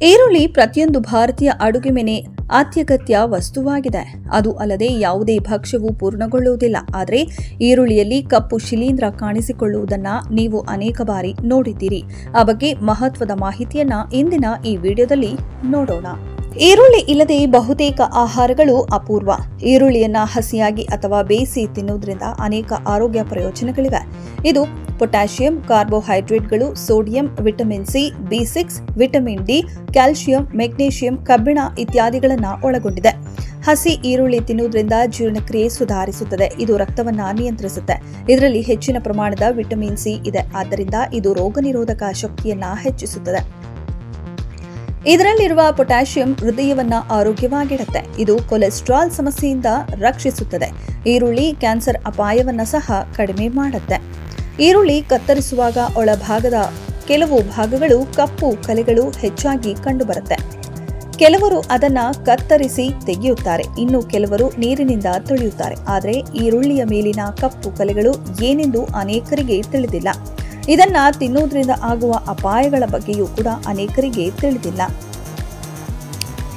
ಈರುಳ್ಳಿ ಪ್ರತಿಯೊಂದು ಭಾರತೀಯ ಅಡುಗೆ ಮನೆ ಅತ್ಯಗತ್ಯ ವಸ್ತುವಾಗಿದೆ. ಅದು ಅಲ್ಲದೆ ಯಾವುದೇ ಭಕ್ಷ್ಯವು ಪೂರ್ಣಗೊಳ್ಳುವುದಿಲ್ಲ. ಆದರೆ ಈರುಳ್ಳಿಯಲ್ಲಿ ಕಪ್ಪು ಶಿಲೀಂಧ್ರ ಕಾಣಿಸಿಕೊಳ್ಳುವುದನ್ನು ನೀವು ಅನೇಕ ಬಾರಿ ನೋಡಿದ್ದೀರಿ. ಆ ಬಗ್ಗೆ ಮಹತ್ವದ ಮಾಹಿತಿಯನ್ನ ಇಂದಿನ ಈ ವಿಡಿಯೋದಲ್ಲಿ ನೋಡೋಣ. ಈರುಳ್ಳಿ ಇಲ್ಲದೆ ಬಹುತೇಕ ಆಹಾರಗಳು ಅಪೂರ್ವ. ಈರುಳ್ಳಿಯನ್ನ ಹಸಿಯಾಗಿ ಅಥವಾ ಬೇಯಿಸಿ ತಿನ್ನುವುದರಿಂದ ಅನೇಕ ಆರೋಗ್ಯ ಪ್ರಯೋಜನಗಳಿವೆ. ಇದು ಪೊಟ್ಯಾಷಿಯಂ, ಕಾರ್ಬೋಹೈಡ್ರೇಟ್ಗಳು, ಸೋಡಿಯಂ, ವಿಟಮಿನ್ ಸಿ, ಬಿ6, ವಿಟಮಿನ್ ಡಿ, ಕ್ಯಾಲ್ಸಿಯಂ, ಮೆಗ್ನೀಷಿಯಂ, ಕಬ್ಬಿಣ ಇತ್ಯಾದಿಗಳನ್ನು ಒಳಗೊಂಡಿದೆ. ಹಸಿ ಈರುಳ್ಳಿ ತಿನ್ನುವುದರಿಂದ ಜೀರ್ಣಕ್ರಿಯೆ ಸುಧಾರಿಸುತ್ತದೆ. ಇದು ರಕ್ತವನ್ನು ನಿಯಂತ್ರಿಸುತ್ತೆ. ಇದರಲ್ಲಿ ಹೆಚ್ಚಿನ ಪ್ರಮಾಣದ ವಿಟಮಿನ್ ಸಿ ಇದೆ. ಆದ್ದರಿಂದ ಇದು ರೋಗ ನಿರೋಧಕ ಶಕ್ತಿಯನ್ನ ಹೆಚ್ಚಿಸುತ್ತದೆ. ಇದರಲ್ಲಿರುವ ಪೊಟ್ಯಾಷಿಯಂ ಹೃದಯವನ್ನ ಆರೋಗ್ಯವಾಗಿಡುತ್ತೆ. ಇದು ಕೊಲೆಸ್ಟ್ರಾಲ್ ಸಮಸ್ಯೆಯಿಂದ ರಕ್ಷಿಸುತ್ತದೆ. ಈರುಳ್ಳಿ ಕ್ಯಾನ್ಸರ್ ಅಪಾಯವನ್ನ ಸಹ ಕಡಿಮೆ ಮಾಡುತ್ತೆ. ಈರುಳ್ಳಿ ಕತ್ತರಿಸುವಾಗ ಒಳಭಾಗದ ಕೆಲವು ಭಾಗಗಳು ಕಪ್ಪು ಕಲೆಗಳು ಹೆಚ್ಚಾಗಿ ಕಂಡುಬರುತ್ತೆ. ಕೆಲವರು ಅದನ್ನ ಕತ್ತರಿಸಿ ತೆಗೆಯುತ್ತಾರೆ, ಇನ್ನು ಕೆಲವರು ನೀರಿನಿಂದ ತೊಳೆಯುತ್ತಾರೆ. ಆದರೆ ಈರುಳ್ಳಿಯ ಮೇಲಿನ ಕಪ್ಪು ಕಲೆಗಳು ಏನೆಂದು ಅನೇಕರಿಗೆ ತಿಳಿದಿಲ್ಲ. ಇದನ್ನ ತಿನ್ನುವುದರಿಂದ ಆಗುವ ಅಪಾಯಗಳ ಬಗ್ಗೆಯೂ ಕೂಡ ಅನೇಕರಿಗೆ ತಿಳಿದಿಲ್ಲ.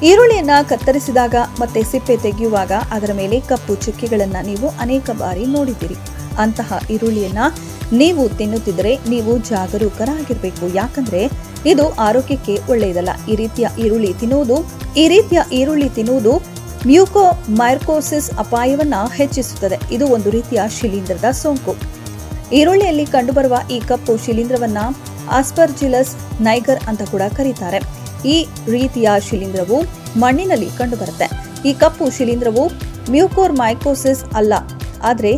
ಈರುಳ್ಳಿಯನ್ನ ಕತ್ತರಿಸಿದಾಗ ಮತ್ತೆ ಸಿಪ್ಪೆ ತೆಗೆಯುವಾಗ ಅದರ ಮೇಲೆ ಕಪ್ಪು ಚುಕ್ಕೆಗಳನ್ನ ನೀವು ಅನೇಕ ಬಾರಿ ನೋಡಿದ್ದೀರಿ. ಅಂತಹ ಈರುಳ್ಳಿಯನ್ನ ನೀವು ತಿನ್ನುತ್ತಿದ್ದರೆ ನೀವು ಜಾಗರೂಕರಾಗಿರಬೇಕು. ಯಾಕಂದ್ರೆ ಇದು ಆರೋಗ್ಯಕ್ಕೆ ಒಳ್ಳೆಯದಲ್ಲ. ಈ ರೀತಿಯ ಈರುಳ್ಳಿ ತಿನ್ನುವುದು ಮ್ಯೂಕೋಮೈಕೋಸಿಸ್ ಅಪಾಯವನ್ನ ಹೆಚ್ಚಿಸುತ್ತದೆ. ಇದು ಒಂದು ರೀತಿಯ ಶಿಲೀಂಧ್ರದ ಸೋಂಕು. ಈರುಳ್ಳಿಯಲ್ಲಿ ಕಂಡುಬರುವ ಈ ಕಪ್ಪು ಶಿಲೀಂಧ್ರವನ್ನ ಆಸ್ಪರ್ಜಿಲಸ್ ನೈಗರ್ ಅಂತ ಕೂಡ ಕರೀತಾರೆ. ಈ ರೀತಿಯ ಶಿಲೀಂಧ್ರವು ಮಣ್ಣಿನಲ್ಲಿ ಕಂಡುಬರುತ್ತೆ. ಈ ಕಪ್ಪು ಶಿಲೀಂಧ್ರವು ಮ್ಯೂಕೋಮೈಕೋಸಿಸ್ ಅಲ್ಲ, ಆದರೆ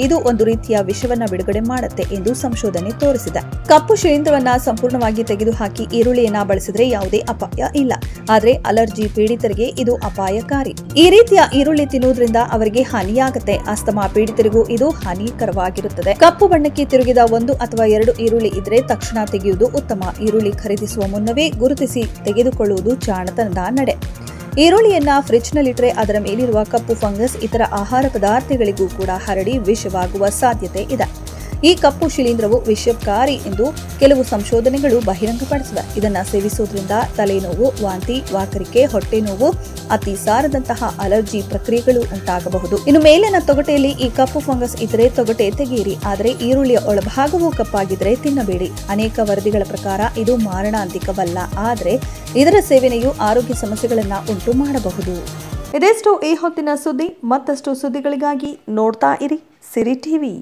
ಇದು ಒಂದು ರೀತಿಯ ವಿಷವನ್ನ ಬಿಡುಗಡೆ ಮಾಡುತ್ತೆ ಎಂದು ಸಂಶೋಧನೆ ತೋರಿಸಿದೆ. ಕಪ್ಪು ಶಿಲೀಂಧ್ರವನ್ನ ಸಂಪೂರ್ಣವಾಗಿ ತೆಗೆದುಹಾಕಿ ಈರುಳ್ಳಿಯನ್ನ ಬಳಸಿದ್ರೆ ಯಾವುದೇ ಅಪಾಯ ಇಲ್ಲ. ಆದರೆ ಅಲರ್ಜಿ ಪೀಡಿತರಿಗೆ ಇದು ಅಪಾಯಕಾರಿ. ಈ ರೀತಿಯ ಈರುಳ್ಳಿ ತಿನ್ನುವುದರಿಂದ ಅವರಿಗೆ ಹಾನಿಯಾಗುತ್ತೆ. ಅಸ್ತಮಾ ಪೀಡಿತರಿಗೂ ಇದು ಹಾನಿಕರವಾಗಿರುತ್ತದೆ. ಕಪ್ಪು ಬಣ್ಣಕ್ಕೆ ತಿರುಗಿದ 1 ಅಥವಾ 2 ಈರುಳ್ಳಿ ಇದ್ರೆ ತಕ್ಷಣ ತೆಗೆಯುವುದು ಉತ್ತಮ. ಈರುಳ್ಳಿ ಖರೀದಿಸುವ ಮುನ್ನವೇ ಗುರುತಿಸಿ ತೆಗೆದುಕೊಳ್ಳುವುದು ಜಾಣತನದ ನಡೆ. ಈರುಳ್ಳಿಯನ್ನ ಫ್ರಿಡ್ಜ್ನಲ್ಲಿಟ್ಟರೆ ಅದರ ಮೇಲಿರುವ ಕಪ್ಪು ಫಂಗಸ್ ಇತರ ಆಹಾರ ಪದಾರ್ಥಗಳಿಗೂ ಕೂಡ ಹರಡಿ ವಿಷವಾಗುವ ಸಾಧ್ಯತೆ ಇದೆ. ಈ ಕಪ್ಪು ಶಿಲೀಂಧ್ರವು ವಿಷಕಾರಿ ಎಂದು ಕೆಲವು ಸಂಶೋಧನೆಗಳು ಬಹಿರಂಗಪಡಿಸಿವೆ. ಇದನ್ನು ಸೇವಿಸುವುದರಿಂದ ತಲೆನೋವು, ವಾಂತಿ, ವಾಕರಿಕೆ, ಹೊಟ್ಟೆ ನೋವು, ಅತಿಸಾರದಂತಹ ಅಲರ್ಜಿ ಪ್ರಕ್ರಿಯೆಗಳು ಉಂಟಾಗಬಹುದು. ಇನ್ನು ಮೇಲಿನ ತೊಗಟೆಯಲ್ಲಿ ಈ ಕಪ್ಪು ಫಂಗಸ್ ಇದ್ದರೆ ತೊಗಟೆ ತೆಗೆಯಿರಿ. ಆದರೆ ಈರುಳ್ಳಿಯ ಒಳಭಾಗವು ಕಪ್ಪಾಗಿದ್ರೆ ತಿನ್ನಬೇಡಿ. ಅನೇಕ ವರದಿಗಳ ಪ್ರಕಾರ ಇದು ಮಾರಣಾಂತಿಕವಲ್ಲ, ಆದರೆ ಇದರ ಸೇವನೆಯು ಆರೋಗ್ಯ ಸಮಸ್ಯೆಗಳನ್ನು ಉಂಟು ಮಾಡಬಹುದು. ಇದೆಷ್ಟು ಈ ಹೊತ್ತಿನ ಸುದ್ದಿ. ಮತ್ತಷ್ಟು ಸುದ್ದಿಗಳಿಗಾಗಿ ನೋಡ್ತಾ ಇರಿ ಸಿರಿ ಟಿವಿ.